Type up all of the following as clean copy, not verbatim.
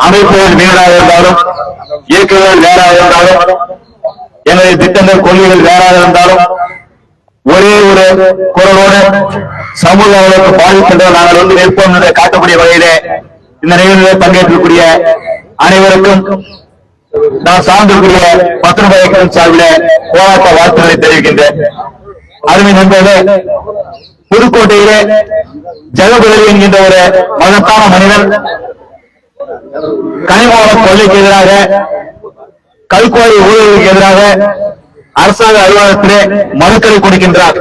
அமைப்புகள் வேறாக இருந்தாலும், இயக்கங்கள் வேறாக இருந்தாலும், எனது திட்டங்கள் கொள்கைகள் வேறாக இருந்தாலும், ஒரே ஒரு குரலோடு சமூக அளவுக்கு பாதிக்கின்ற நாங்கள் நிற்போம் என்று காட்டக்கூடிய வகையிலே இந்த நிகழ்வில் பங்கேற்கக்கூடிய அனைவருக்கும் நான் சார்ந்திருக்கிற பத்திரபாயக்களின் சார்பில் போராட்ட வாழ்த்துக்களை தெரிவிக்கின்றேன். அருமை நண்பர்களே, புதுக்கோட்டையிலே ஜெகபதி என்கின்ற ஒரு மகத்தான மனிதன் கனிமவள கொள்ளைக்கு எதிராக, கல்குவாரி ஊழலுக்கு எதிராக அரசாங்க அலுவலகத்திலே மனுக்களை கொடுக்கின்றார்.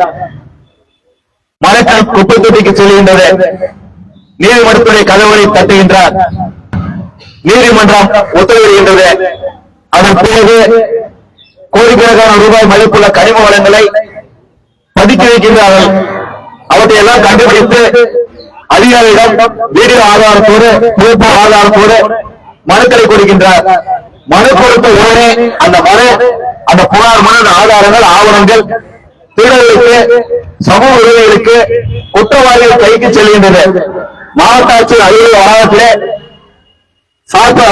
மனுக்கள் குப்பை தொட்டிக்கு செல்கின்றது. நீதிமன்றத்துடைய கதவுகளை தட்டுகின்றார். நீதிமன்றம் உத்தரவிடுகின்றது. அதன் பிறகு கோடிக்கணக்கான ரூபாய் மதிப்புள்ள கனிம வளங்களை பதுக்கி வைக்கின்றார்கள். அவற்றை எல்லாம் கண்டுபிடித்து அதிகாரியிடம் வீடியோ ஆதாரத்தோடு, புகைப்பட ஆதாரத்தோடு மனுக்களை கொடுக்கின்றார். மனு கொடுத்த உடனே அந்த புகார் மனு ஆதாரங்கள், ஆவணங்கள் திருடர்களுக்கு, சமூக உதவிகளுக்கு, குற்றவாளிகள் கைக்கு செல்கின்றது. மாவட்ட ஆட்சியர் அலுவலக வளாகத்திலே, சார்பு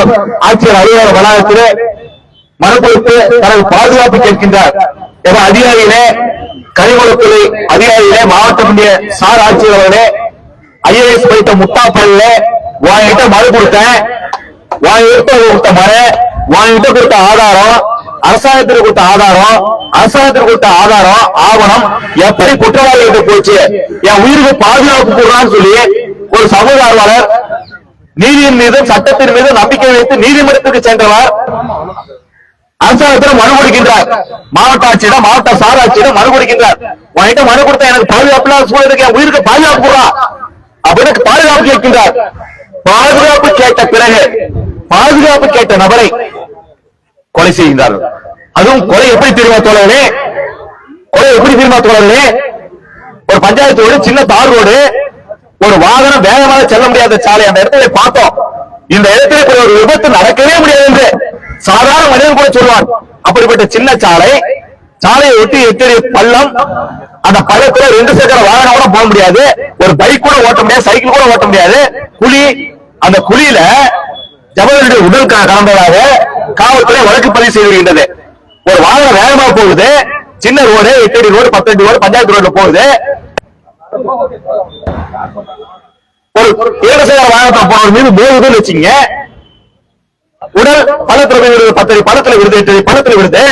ஆட்சியர் அலுவலக வளாகத்திலே மனு கொடுத்து தனது பாதுகாப்பு கேட்கின்றார். அதிகாரிகளே, கனிமவளத்துறை அதிகாரிகளே, மாவட்ட சார் ஆட்சியர் அவர்களே, ஐஏஎஸ் படித்த முட்டாப்பல்ல வாங்கிட்ட மனு கொடுத்தேன், வாங்கிட்ட கொடுத்த மனு, வாங்கிட்ட கொடுத்த ஆதாரம், அரசாங்கத்திற்கு கொடுத்த ஆதாரம், அரசாங்கத்திற்கு கொடுத்த ஆதாரம், ஆவணம் எப்படி குற்றவாளிகிட்ட போச்சு, என் உயிருக்கு பாதுகாப்பு கூடான்னு சொல்லி ஒரு சமூக ஆர்வலர் நீதியின் மீது, சட்டத்தின் மீது நம்பிக்கை வைத்து நீதிமன்றத்துக்கு சென்றவர் அரசாங்கத்தில் மனு கொடுக்கின்றார். மாவட்ட ஆட்சியிடம், மாவட்ட சார் ஆட்சியிடம் மனு கொடுக்கின்றார். உன்கிட்ட மனு கொடுத்தா எனக்கு பாதுகாப்பு சூழலுக்கு, என் உயிருக்கு பாதுகாப்பு கூடா அப்படின்னு பாதுகாப்பு கேட்கின்றார். பாதுகாப்பு கேட்ட பிறகு பாதுகாப்பு கேட்ட நபரை கொலை செய்கின்றார்கள். அதுவும் கொலை எப்படி தெரியுமா தோழர்களே? கொலை எப்படி தெரியுமா தோழர்களே? ஒரு பஞ்சாயத்து ரோடு, சின்ன தார் ரோடு, ஒரு வாகனம் வேகமாக செல்ல முடியாத சாலை. அந்த இடத்துல பார்த்தோம். இந்த இடத்துல ஒரு விபத்து நடக்கவே முடியாது என்று சாதாரண மனிதன் கூட சொல்வான். அப்படிப்பட்ட சின்ன சாலை, சாலையை ஒட்டி 8 அடி பள்ளம். அந்த பள்ளத்துல 2 சக்கர வாகனம் கூட போக முடியாது, ஒரு பைக் கூட ஓட்ட முடியாது, சைக்கிள் கூட ஓட்ட முடியாது. குழி, அந்த குழியில ஜபதனுடைய உடல் கலந்ததாக காவல்துறை வழக்கு பதிவு செய்திருக்கின்றது. ஒரு வாகனம் வேகமாக போகுது, சின்ன ரோடு, 8 அடி ரோடு, 10 அடி ரோடு, பஞ்சாயத்து ரோடு போகுது. ஒரு 7 சக்கர வாகனத்தில் போனவர் மீது போகுதுன்னு வச்சுங்க, உடல் பள்ளத்துல விழுது, 10 அடி பள்ளத்துல விழுது, 8 அடி பள்ளத்துல விழுது.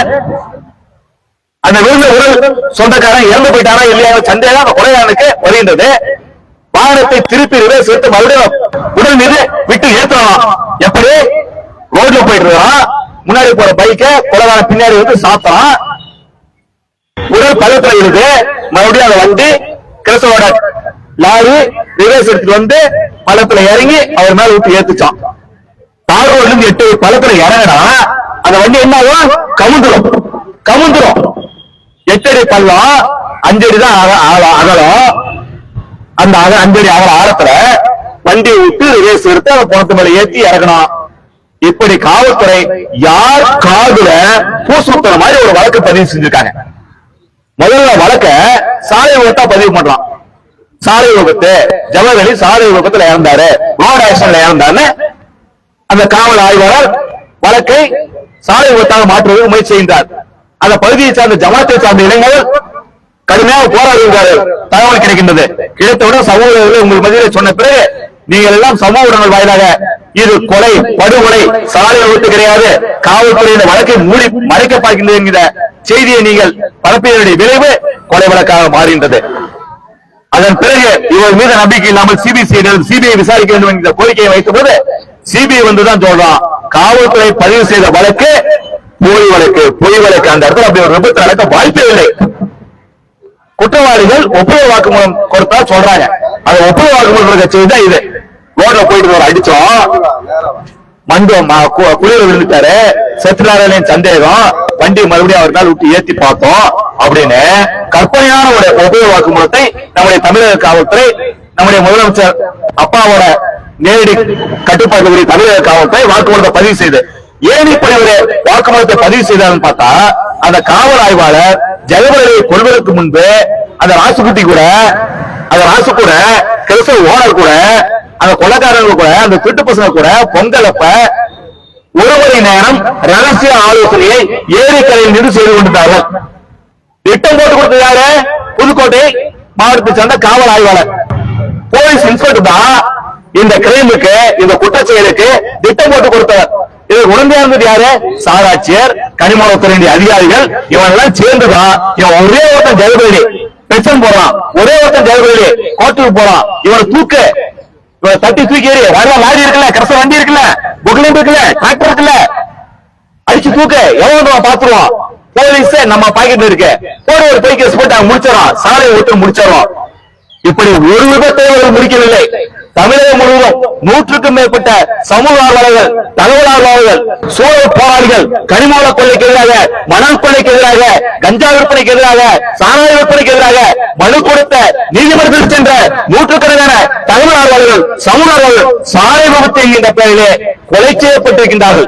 அந்த விழுந்த உடல் சொந்தக்காரன் இறந்து போயிட்டாரா இல்லையா சந்தேகம் அந்த கொலையாளனுக்கு வருகின்றது. வாகனத்தை திருப்பி ரிவர்ஸ் எடுத்து மறுபடியும் உடல் மீது விட்டு ஏற்றலாம். எப்படி ரோட்ல போயிட்டு இருக்கான், முன்னாடி போற பைக்க கொலைகாரன் பின்னாடி வந்து சாத்தலாம். உடல் பள்ளத்துல விழுது. மறுபடியும் அந்த வண்டி கிறிஸ்தவோட லாரி ரிவர்ஸ் எடுத்துட்டு வந்து பள்ளத்துல இறங்கி அவர் மேல விட்டு ஏத்துச்சான். தார் ரோட்ல இருந்து 8 பள்ளத்துல இறங்கினா அந்த வண்டி என்ன ஆகும்? கவுந்துரும். 8 அடி பள்ளம், 5 அடி தான் அகலம். அந்த 5 அடி அகல ஆழத்துல வண்டி விட்டு ரிவர்ஸ் எடுத்து அந்த பணத்து மேல ஏற்றி இறக்கணும். இப்படி காவல்துறை யார் காதுல பூசுத்துற மாதிரி ஒரு வழக்கு பதிவு செஞ்சிருக்காங்க. முதல்ல வழக்க சாலை விபத்தா பதிவு பண்றான். சாலை விபத்து, ஜவஹர்லி சாலை விபத்துல இறந்தாரு, ரோடு ஆக்சிடென்ட்ல இறந்தாருன்னு அந்த காவல் ஆய்வாளர் வழக்கை சாலை விபத்தாக மாற்றுவதற்கு முயற்சி செய்கின்றார். அந்த பகுதியை சார்ந்த ஜமாத்தை சார்ந்த இளைஞர்கள் கடுமையாக போராடுகிறார்கள். தகவல் கிடைக்கின்றது. கிடைத்தவுடன் சமூக உங்கள் மத்தியில் சொன்ன பிறகு நீங்கள் எல்லாம் சமூக ஊடகங்கள் வாயிலாக இது கொலை, படுகொலை, சாலை விபத்து கிடையாது, காவல்துறையின் வழக்கை மூடி மறைக்க பார்க்கின்றது என்கிற செய்தியை நீங்கள் பரப்பியதனுடைய விளைவு கொலை வழக்காக மாறுகின்றது. அதன் பிறகு இவர் மீது நம்பிக்கை இல்லாமல் சிபிஐ விசாரிக்க வேண்டும் என்கிற கோரிக்கையை வைத்த போது சிபிஐ வந்துதான் சொல்றான், காவல்துறை பதிவு செய்த வழக்கு பொய் வழக்கு. அந்த இடத்துல அப்படி ஒரு விபத்து நடக்க வாய்ப்பே இல்லை. குற்றவாளிகள் ஒப்புதல் வாக்குமூலம் கொடுத்தா சொல்றாங்க. அந்த ஒப்புதல் வாக்குமூலம் செய்தா இது ரோட்ல போயிட்டு ஒரு அடிச்சோம், குளிர விழுந்துட்டாரு, செத்துறாரு சந்தேகம், வண்டி மறுபடியும் அவர் மேல் விட்டு ஏத்தி பார்த்தோம் அப்படின்னு கற்பனையான ஒரு ஒப்புதல் வாக்குமூலத்தை நம்முடைய தமிழக காவல்துறை, நம்முடைய முதலமைச்சர் அப்பாவோட நேரடி கட்டுப்பாட்டு தமிழக காவல்துறை வாக்குமூலத்தை பதிவு செய்து, ஏன் இப்படி ஒரு வாக்குமூலத்தை பதிவு செய்தார்னு பார்த்தா, அந்த காவல் ஆய்வாளர் ஜெகபதியை கொள்வதற்கு முன்பு அந்த ராசுகுட்டி கூட, அந்த ராசு கூட, கிறிஸ்தவ ஓனர் கூட அந்த கொலைக்காரங்க கூட அந்த திருட்டு பசங்க கூட பொங்கலப்ப 1 மணி நேரம் ரகசிய ஆலோசனையை ஏரிக்கரையில் நின்று செய்து கொண்டிருந்தார்கள். திட்டம் போட்டு கொடுத்தது யாரு? புதுக்கோட்டை மாவட்டத்தை சேர்ந்த காவல் ஆய்வாளர் போலீஸ் இன்ஸ்பெக்டர் தான் இந்த கிரைமுக்கு இந்த குற்றச்செயலுக்கு திட்டம் போட்டு கொடுத்தவர். இது உடனே இருந்தது யாரு? சாராட்சியர், கனிமவளத்துறை அதிகாரிகள், இவன் எல்லாம் சேர்ந்துதான் இவன் ஒரே ஒருத்தன் ஜெயபலி பென்ஷன் போறான், ஒரே ஒருத்தன் ஜெயபலி கோர்ட்டுக்கு போறான். இவனை தூக்கு, இவனை தட்டி தூக்கி வர லாரி இருக்குல்ல, கரச வண்டி இருக்குல்ல, புக்லிம் இருக்குல்ல, டிராக்டர் இருக்குல்ல, அடிச்சு தூக்கு, எவ்வளவு பாத்துருவான். போலீஸ் நம்ம பாக்கெட்ல இருக்கு, போய் ஒரு பை கேஸ் போட்டு முடிச்சிடறோம், சாலையை விட்டு முடிச்சிடறோம். இப்படி ஒரு விபத்தை முடிக்கவில்லை. தமிழகம் முழுவதும் 100க்கும் மேற்பட்ட சமூக ஆர்வலர்கள், தகவல் ஆர்வலர்கள், சூழல் போராளிகள், கனிமவள கொள்ளைக்கு எதிராக, மணல் கொள்ளைக்கு எதிராக, கஞ்சா விற்பனைக்கு எதிராக, சாராய விற்பனைக்கு எதிராக மனு கொடுத்த நீதிமன்றத்தில் சென்ற 100கணக்கான தகவல் ஆர்வலர்கள், சமூக ஆர்வலர்கள் சாலை விபத்து என்கின்ற பெயரிலே கொலை செய்யப்பட்டிருக்கின்றார்கள்.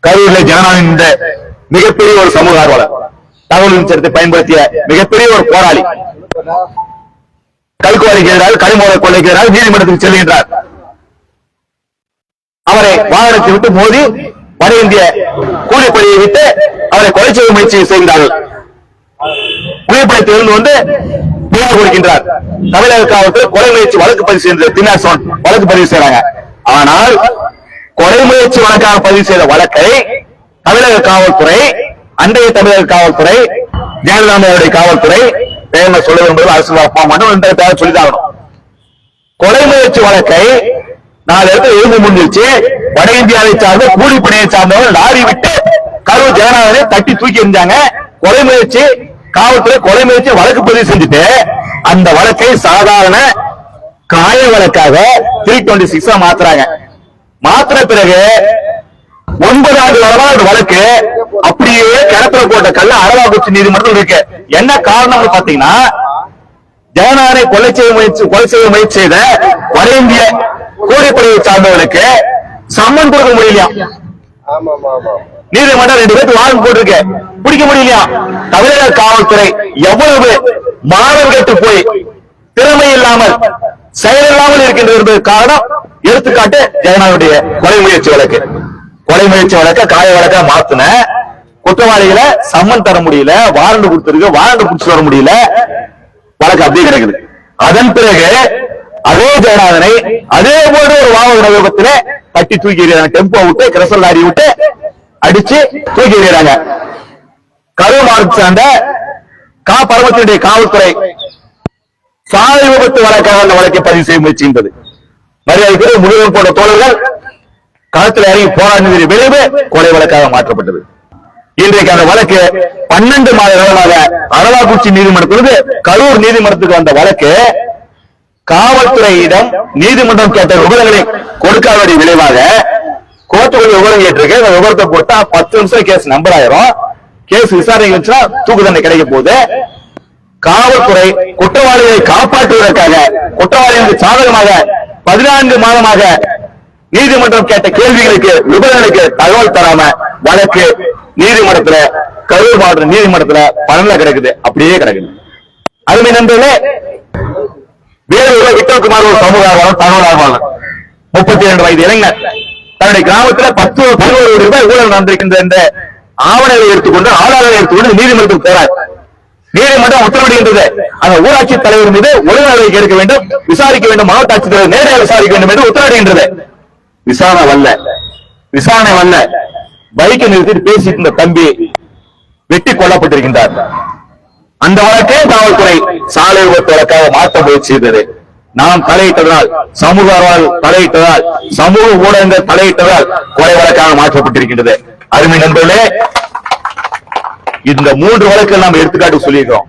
கரூரில் ஜனநாயகம் இந்த மிகப்பெரிய ஒரு சமூக ஆர்வலர், தகவல் சட்டத்தை பயன்படுத்திய மிகப்பெரிய ஒரு போராளி, கல்குவாரிக்கு எதிராக, கனிமவள கொள்ளைக்கு எதிராக நீதிமன்றத்தில் செல்கின்றார். அவரை வாகனத்தை விட்டு மோதி வட இந்திய கூலிப்படையை விட்டு அவரை கொலை செய்ய முயற்சி செய்கிறார்கள். புகைப்படத்தில் இருந்து புகார் கொடுக்கின்றார். தமிழக காவல்துறை கொலை முயற்சி வழக்கு பதிவு செய்த தினாசோன் வழக்கு பதிவு செய்யறாங்க. ஆனால் கொலை முயற்சி வழக்காக பதிவு செய்த வழக்கை தமிழக காவல்துறை, அன்றைய தமிழக காவல்துறை, ஜெயலலிதாவுடைய காவல்துறை பெயர் சொல்ல விரும்புவது அரசு மன்றம் என்ற பெயர் சொல்லிதாகணும். கொலை முயற்சி வழக்கை 4 இடத்துல எழுந்து முன்னிச்சு வட இந்தியாவை சார்ந்த கூலிப்படையை சார்ந்தவர்கள் லாரி விட்டு கரூர் ஜெகநாதனை தட்டி தூக்கி எறிஞ்சாங்க. கொலை முயற்சி காவல்துறை கொலை முயற்சி வழக்கு பதிவு செஞ்சுட்டு அந்த வழக்கை சாதாரண காய வழக்காக 326 மாத்துறாங்க. மாத்திர பிறகு 9 ஆண்டு காலமா அந்த வழக்கு அப்படியே கிணத்துல போட்ட கல்ல அரவாக்குறிச்சி நீதிமன்றம் இருக்கு. என்ன காரணம்னு பாத்தீங்கன்னா, ஜெகநாதனை கொலை செய்ய முயற்சி செய்த வட இந்திய கூலிப்படையை சார்ந்தவர்களுக்கு சம்மன் கொடுக்க முடியலையா? நீதிமன்றம் 2 பேருக்கு வாரண்ட் போட்டிருக்கு, பிடிக்க முடியலையா? தமிழக காவல்துறை எவ்வளவு மாணவர் கட்டு போய் திறமை இல்லாமல் செயலில்லாமல் இருக்கின்றது என்பது காரணம். எடுத்துக்காட்டு ஜெகநாதனுடைய கொலை முயற்சி வழக்கு. கொலை முயற்சி வழக்க காய வழக்கா மாத்தின குற்றவாளிகளை சம்மன் தர முடியல, வாரண்ட் கொடுத்திருக்கு, வாரண்ட் பிடிச்சு வர முடியல, வழக்கு அப்படியே கிடக்குது. அதன் பிறகு அதே ஜெகநாதனை அதே போன்ற ஒரு வாகன விபத்துல தட்டி தூக்கி எறிகிறாங்க. டெம்போ விட்டு, கிரசல் லாரி விட்டு அடிச்சு தூக்கி எறிகிறாங்க. கரூர் மாவட்டத்தை சார்ந்த பரமத்தினுடைய காவல்துறை சாலை விபத்து வழக்காக அந்த வழக்கை பதிவு செய்ய முயற்சிக்கின்றது. மரியாதைக்குரிய முருகன் போன்ற தோழர்கள் களத்தில் இறங்கி போராடிய விளைவு கொலை வழக்காக மாற்றப்பட்டது. இன்றைக்கு அந்த வழக்கு 12 மாத காலமாக அரவாக்குறிச்சி நீதிமன்றத்திலிருந்து கரூர் நீதிமன்றத்துக்கு வந்த வழக்கு காவல்துறையிடம் நீதிமன்றம் கேட்ட விவரங்களை கொடுக்காத விளைவாக கோர்ட்டுக்குள்ள விவரம் கேட்டிருக்கு. அந்த விவரத்தை போட்டா 10 நிமிஷம் கேஸ் நம்பர் ஆயிரும். கேஸ் விசாரணை தூக்கு தண்டனை கிடைக்க போது காவல்துறை குற்றவாளிகளை காப்பாற்றுவதற்காக குற்றவாளிகளுக்கு சாதகமாக 14 மாதமாக நீதிமன்றம் கேட்ட கேள்விகளுக்கு விவரங்களுக்கு தகவல் தராம வழக்கு நீதிமன்றத்துல கரூர் மாவட்ட நீதிமன்றத்துல பணம்ல கிடக்குது, அப்படியே கிடக்குது. அருமை நண்பர்களே, வேலூர்ல விக்ரம்குமார் ஒரு சமூக ஆர்வலர், தகவல் ஆர்வலர், 32 வயது இளைஞர் தன்னுடைய கிராமத்துல 10-11 கோடி ரூபாய் ஊழல் நடந்திருக்கின்ற என்ற ஆவணங்களை எடுத்துக்கொண்டு ஆதாரங்களை எடுத்துக்கொண்டு நீதிமன்றத்துக்கு போறார். நீதிமன்றம் உத்தரவிடுகின்றது, அந்த ஊராட்சி தலைவர் மீது ஒழுங்கு நடவடிக்கை எடுக்க வேண்டும், விசாரிக்க வேண்டும், மாவட்ட ஆட்சித்தலைவர் நேரடியாக விசாரிக்க வேண்டும் என்று உத்தரவிடுகின்றது. விசாரணை வரல. பைக்கை நிறுத்தி பேசிட்டு இருந்த தம்பி வெட்டி கொல்லப்பட்டிருக்கின்றார். அந்த வழக்கே காவல்துறை சாலை விபத்து வழக்காக மாற்ற முயற்சி செய்தது. நாம் தலையிட்டதால், சமூக தலையிட்டதால், சமூக ஊடகங்கள் தலையிட்டதால் கொலை வழக்காக மாற்றப்பட்டிருக்கின்றது. அருமை நண்பர்களே, இந்த 3 வழக்குகள் நாம் எடுத்துக்காட்டு சொல்லியிருக்கிறோம்.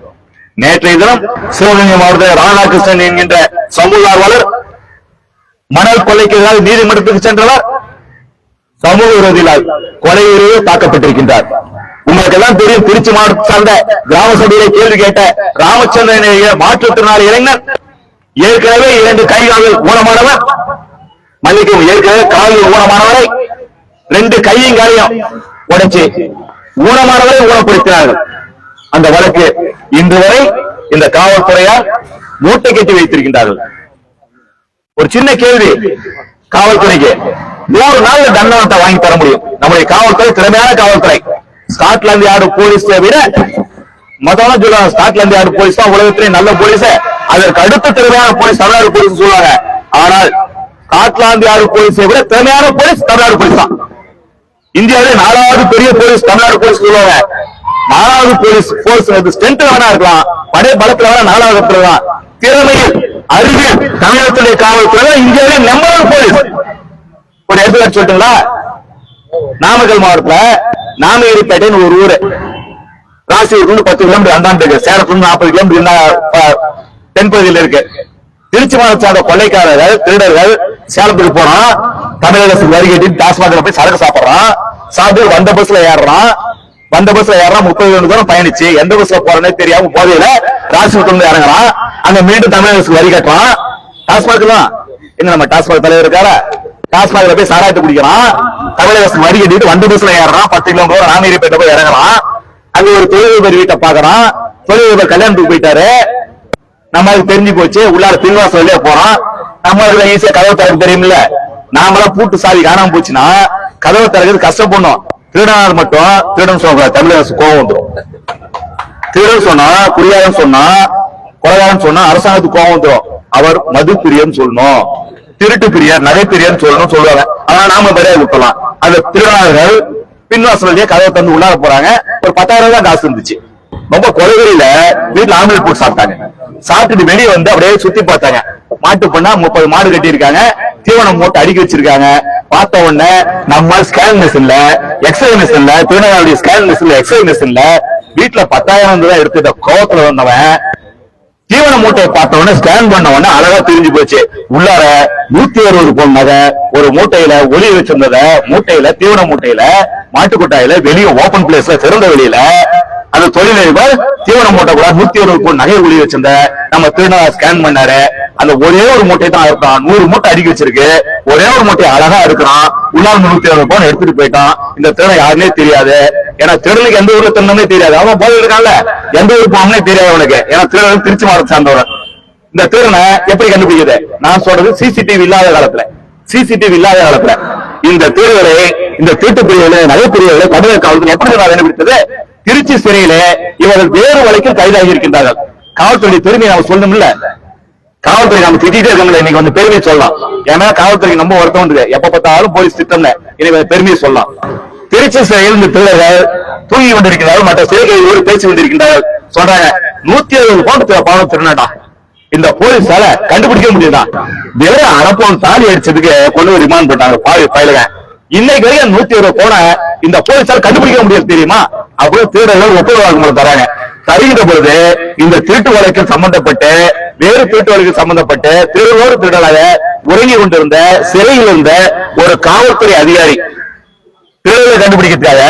நேற்றைய தினம் சிவகங்கை மாவட்ட ராதாகிருஷ்ணன் என்கின்ற சமூக ஆர்வலர் மணல் கொள்ளைக்கு எதிராக நீதிமன்றத்துக்கு சென்றவர் சமூக விரோதிகளால் கொலையிலேயே தாக்கப்பட்டிருக்கின்றார். உங்களுக்கு எல்லாம் தெரியும், திருச்சி மாவட்டத்தை சார்ந்த கிராம சபையிலே கேள்வி கேட்ட ராமச்சந்திரன் மாற்றுத்திறனாளி இளைஞர் ஏற்கனவே 2 கைகால்கள் ஊனமானவர், மன்னிக்கவும், ஏற்கனவே கால்கள் ஊனமானவரை 2 கையும் காலையும் உடைச்சு ஊனமானவரை ஊனப்படுத்தினார்கள். அந்த வழக்கு இன்று வரை இந்த காவல்துறையால் மூட்டை கட்டி வைத்திருக்கின்றார்கள். ஒரு சின்ன கேள்வி காவல்துறைக்கு, 100 நாள் தண்டனத்தை வாங்கி தர முடியும் நம்முடைய காவல்துறை, திறமையான காவல்துறை. ஸ்காட்லாந்து யார்டு போலீஸை விட மொத்தமா சொல்லுவாங்க, ஸ்காட்லாந்து யார்டு போலீஸ் தான் உலகத்திலே நல்ல போலீஸ், அதற்கு அடுத்த திறமையான போலீஸ் தமிழ்நாடு போலீஸ் சொல்லுவாங்க. ஆனால் ஸ்காட்லாந்து யார்டு போலீஸை விட திறமையான போலீஸ் தமிழ்நாடு போலீஸ் தான். இந்தியாவிலே 4வது பெரிய போலீஸ் தமிழ்நாடு போலீஸ் சொல்லுவாங்க. 4வது போலீஸ் போர்ஸ் ஸ்ட்ரென்த் வேணா இருக்கலாம், படை பலத்துல வேணா 4வது இடத்துல தான். திறமையில், அறிவியல் தமிழகத்துடைய காவல்துறை இந்தியாவிலே நம்பர் 1 போலீஸ். ஒரு எடுத்துக்காட்டு சொல்லிட்டுங்களா, நாமக்கல் மாவட்டத்துல நாமகிரிப்பேட்டைன்னு ஒரு ஊரு, ராசியூர்ல 10 கிலோமீட்டர் அந்தாண்டு இருக்கு, சேலத்துல 40 கிலோமீட்டர் தென்பகுதியில் இருக்கு. திருச்சி மாவட்ட சார்ந்த கொள்ளைக்காரர்கள், திருடர்கள் சேலத்துக்கு போறான், தமிழக அரசு வரி கட்டி டாஸ்மாக்ல போய் சரக்கு சாப்பிடுறான், சாப்பிட்டு வந்த பஸ்ல ஏறான், 30 கிலோமீட்டர் பயணிச்சு எந்த பஸ்ல போறேன்னே தெரியாம போதையில ராசிபுரத்துல இறங்குறான், அங்க மீண்டும் தமிழக அரசு வரி கட்டுறான். டாஸ்மாக் தான் என்ன, நம்ம டாஸ்மாக் தலைவர் இருக்காரா, டாஸ்மாக்ல போய் சாராயத்தை குடிக்கிறான், தமிழக அரசு வரி கட்டிட்டு வந்த பஸ்ல ஏறான், 10 கிலோமீட்டர் நாமகிரிப்பேட்டை போய் இறங்குறான். அங்க ஒரு தொழிலதிபர் வீட்டை பாக்குறான், தொழிலதிபர் கல்யாணத்துக்கு போயிட்டாரு, நம்மளுக்கு தெரிஞ்சு போச்சு, உள்ளார பின்வாசல் வழியா போறான், நம்ம ஈஸியா கதவு திறக்க தெரியுமில்ல, நாமெல்லாம் பூட்டு சாவி காணாம போச்சுன்னா கதவை திறக்கிறது கஷ்டப்படணும். திருடனால் மட்டும் திருடன் சொல்ற தமிழக அரசு கோபம் வந்துடும். திருடன் சொன்னா, குடியாரன் சொன்னா, கொலைகாரன் சொன்னா அரசாங்கத்துக்கு கோபம் வந்துடும். அவர் மது பிரியன் சொல்லணும், திருட்டு பிரியர், நகை பிரியர் சொல்லணும் சொல்லுவாங்க. ஆனா நாம மரியாதை கொடுக்கலாம். அந்த திருடனாளர்கள் பின்வாசல் வழியா கதவை தந்து உள்ளார போறாங்க. ஒரு 10,000 தான் காசு இருந்துச்சு. ரொம்ப கொலைகளில வீட்டுல ஆம்பளை போட்டு சாப்பிட்டாங்க. சாப்பிட்டுட்டு வெளியே வந்து அப்படியே சுத்தி பார்த்தாங்க. மாட்டு பண்ணா 30 மாடு கட்டி இருக்காங்க, தீவனம் மூட்டை அடுக்கி வச்சிருக்காங்க. பார்த்த உடனே நம்ம ஸ்கேன் மிஷின்ல, எக்ஸ்ரே மிஷின்ல, திருநெல்வேலி ஸ்கேன் மிஷின்ல, எக்ஸ்ரே மிஷின்ல வீட்டுல 10,000 தான் எடுத்துட்ட கோவத்துல வந்தவன் தீவன மூட்டையை பார்த்த உடனே ஸ்கேன் பண்ண உடனே அழகா தெரிஞ்சு போச்சு. உள்ளார 160 பவுன் நகை, ஒரு மூட்டையில ஒளி வச்சிருந்தத, மூட்டையில தீவன மூட்டையில மாட்டுக்கொட்டாயில வெளியே ஓபன் பிளேஸ்ல திறந்த வெளியில அந்த தொழிலதிபர் தீவன மூட்டை கூட 160 பவுன் நகை ஒளி வச்சிருந்த நம்ம திருநா ஸ்கேன் பண்ணாரு. அந்த ஒரே ஒரு மூட்டை தான் இருக்கான், 100 மூட்டை அடுக்கி வச்சிருக்கு, ஒரே ஒரு மூட்டை அழகா இருக்கிறான். உள்ளார 160 பவுன் எடுத்துட்டு போயிட்டான். இந்த திருடனை யாருன்னே தெரியாது. ஏன்னா திருடனுக்கு எந்த ஊர்ல திருடனே தெரியாது. அவன் போய் இருக்கான்ல, எந்த ஊர் போனே தெரியாது அவனுக்கு. ஏன்னா திருடன் திருச்சி மாவட்டத்தை சார்ந்தவன். இந்த திருடனை எப்படி கண்டுபிடிக்குது? நான் சொல்றது சிசிடிவி இல்லாத காலத்துல, சிசிடிவி இல்லாத காலத்துல இந்த திருடரை, இந்த திருட்டு பிரிவுகளை, நகை பிரிவுகளை தமிழக காவல்துறை எப்படி கண்டுபிடித்தது? திருச்சி சிறையில இவர்கள் வேறு வழக்கில் கைதாகி இருக்கின்றார்கள். காவல்துறை பெருமையை நம்ம சொல்லணும் இல்ல, காவல்துறை நம்ம திட்டிட்டே இருக்கோம்ல, இன்னைக்கு வந்து பெருமையை சொல்லலாம். ஏன்னா காவல்துறைக்கு நம்ம ஒருத்தம் வந்து எப்ப பார்த்தாலும் போலீஸ் திட்டம்ல இன்னைக்கு பெருமையை சொல்லலாம். திருச்சி சிறையில் இந்த திருடர்கள் தூங்கி கொண்டிருக்கிறார்கள், மற்ற சிறை கைதிகளோடு பேசி கொண்டிருக்கின்றார்கள். சொல்றாங்க 160 பவுன் பணம் திருநாடா இந்த போலீஸால கண்டுபிடிக்க முடியுதா? வெறும் அரைப்பவுன் தாலி அடிச்சதுக்கு கொண்டு ரிமாண்ட் பண்ணாங்க பயிலுங்க. இன்னைக்கு வரைக்கும் 160 பவுனை இந்த போலீஸால கண்டுபிடிக்க முடியாது தெரியுமா? அப்புறம் திருடர்கள் ஒப்புதல் வாக்குமூலம் தராங்க. தருகின்ற பொழுது இந்த திருட்டு வழக்கில் சம்பந்தப்பட்டு, வேறு திருட்டு வழக்கில் சம்பந்தப்பட்டு திருடோடு திருடலாக உறங்கி கொண்டிருந்த சிறையில் இருந்த ஒரு காவல்துறை அதிகாரி திருடர்களை கண்டுபிடிக்கிறதுக்காக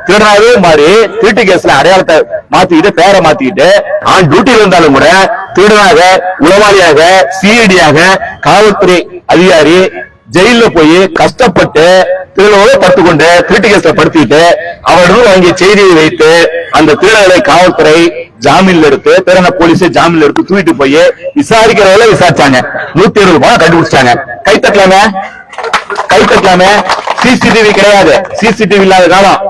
திருடனாவே மாறி திருட்டு கேஸ்ல அடையாளத்தை மாத்திக்கிட்டு, பேரை மாத்திக்கிட்டு, ஆன் டியூட்டியில் இருந்தாலும் கூட திருடனாக, உளவாளியாக, சிஐடியாக காவல்துறை அதிகாரி ஜெயில போய் கஷ்டப்பட்டு திருடோடு படுத்துக்கொண்டு திருட்டு கேஸ்ல படுத்திட்டு அவர்கள் வாங்கிய செய்தியை வைத்து அந்த திருடர்களை காவல்துறை ஜாமீன்ல எடுத்து, திருடனை போலீஸை ஜாமீன்ல எடுத்து தூக்கிட்டு போய் விசாரிக்கிறவங்கள விசாரிச்சாங்க. 160 பவுன் கண்டுபிடிச்சாங்க. கை தட்டலாமே, கை தட்டலாமே. சிசிடிவி கிடையாது, சிசிடிவி இல்லாத காலம்.